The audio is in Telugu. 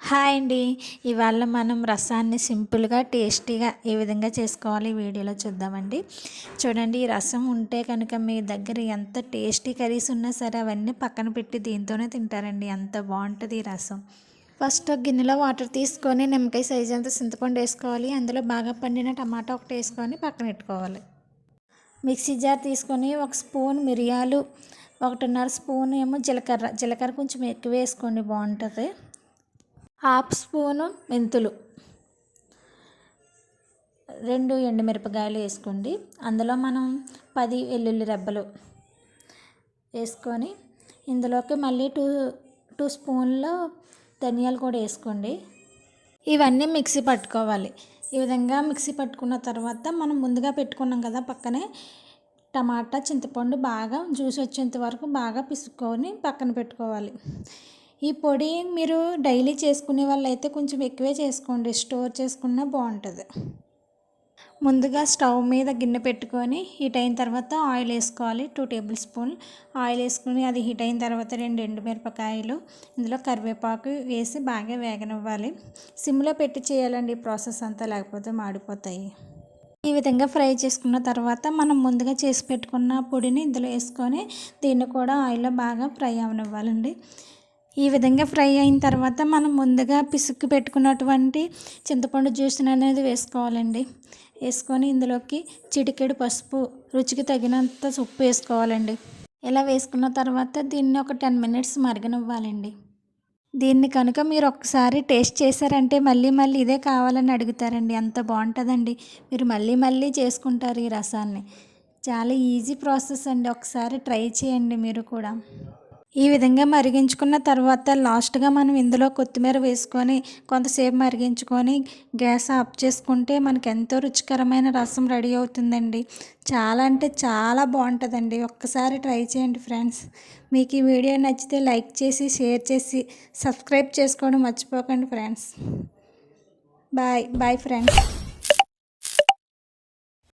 హాయ్ అండి. ఇవాళ మనం రసాన్ని సింపుల్గా టేస్టీగా ఏ విధంగా చేసుకోవాలి వీడియోలో చూద్దామండి. చూడండి, ఈ రసం ఉంటే కనుక మీ దగ్గర ఎంత టేస్టీ కర్రీస్ ఉన్నా సరే అవన్నీ పక్కన పెట్టి దీంతోనే తింటారండి. అంత బాగుంటుంది ఈ రసం. ఫస్ట్ ఒక గిన్నెలో వాటర్ తీసుకొని నిమ్మకాయ సైజ్ అంత చింతపండు వేసుకోవాలి. అందులో బాగా పండిన టమాటా ఒకటి వేసుకొని పక్కన పెట్టుకోవాలి. మిక్సీ జార్ తీసుకొని ఒక స్పూన్ మిరియాలు, 1.5 స్పూన్ ఏమో జీలకర్ర కొంచెం ఎక్కువ వేసుకోండి, బాగుంటుంది. హాఫ్ స్పూను మెంతులు, 2 ఎండుమిరపకాయలు వేసుకోండి. అందులో మనం 10 వెల్లుల్లి రెబ్బలు వేసుకొని ఇందులోకి మళ్ళీ టూ స్పూన్లు ధనియాలు కూడా వేసుకోండి. ఇవన్నీ మిక్సీ పట్టుకోవాలి. ఈ విధంగా మిక్సీ పట్టుకున్న తర్వాత మనం ముందుగా పెట్టుకున్నాం కదా పక్కనే టమాటా, చింతపండు బాగా జ్యూస్ వచ్చేంత వరకు బాగా పిసుక్కొని పక్కన పెట్టుకోవాలి. ఈ పొడి మీరు డైలీ చేసుకునే వాళ్ళు అయితే కొంచెం ఎక్కువే చేసుకోండి, స్టోర్ చేసుకున్నా బాగుంటుంది. ముందుగా స్టవ్ మీద గిన్నె పెట్టుకొని హీట్ అయిన తర్వాత ఆయిల్ వేసుకోవాలి. 2 టేబుల్ స్పూన్ ఆయిల్ వేసుకుని అది హీట్ అయిన తర్వాత 2 ఎండుమిరపకాయలు, ఇందులో కరివేపాకు వేసి బాగా వేగనివ్వాలి. సిమ్లో పెట్టి చేయాలండి ఈ ప్రాసెస్ అంతా, లేకపోతే మాడిపోతాయి. ఈ విధంగా ఫ్రై చేసుకున్న తర్వాత మనం ముందుగా చేసి పెట్టుకున్న పొడిని ఇందులో వేసుకొని దీన్ని కూడా ఆయిల్లో బాగా ఫ్రై అవనివ్వాలండి. ఈ విధంగా ఫ్రై అయిన తర్వాత మనం ముందుగా పిసుక్కు పెట్టుకున్నటువంటి చింతపండు జ్యూస్ని అనేది వేసుకోవాలండి. వేసుకొని ఇందులోకి చిటికెడు పసుపు, రుచికి తగినంత ఉప్పు వేసుకోవాలండి. ఇలా వేసుకున్న తర్వాత దీన్ని ఒక 10 మినిట్స్ మరగనివ్వాలండి. దీన్ని కనుక మీరు ఒక్కసారి టేస్ట్ చేశారంటే మళ్ళీ మళ్ళీ ఇదే కావాలని అడుగుతారండి. అంత బాగుంటుందండి. మీరు మళ్ళీ మళ్ళీ చేసుకుంటారు ఈ రసాన్ని. చాలా ఈజీ ప్రాసెస్ అండి. ఒకసారి ట్రై చేయండి మీరు కూడా. ఈ విధంగా మరిగించుకున్న తర్వాత లాస్ట్గా మనం ఇందులో కొత్తిమీర వేసుకొని కొంతసేపు మరిగించుకొని గ్యాస్ ఆఫ్ చేసుకుంటే మనకు ఎంతో రుచికరమైన రసం రెడీ అవుతుందండి. చాలా అంటే చాలా బాగుంటుందండి. ఒక్కసారి ట్రై చేయండి ఫ్రెండ్స్. మీకు ఈ వీడియో నచ్చితే లైక్ చేసి, షేర్ చేసి, సబ్స్క్రైబ్ చేసుకోవడం మర్చిపోకండి ఫ్రెండ్స్. Bye friends.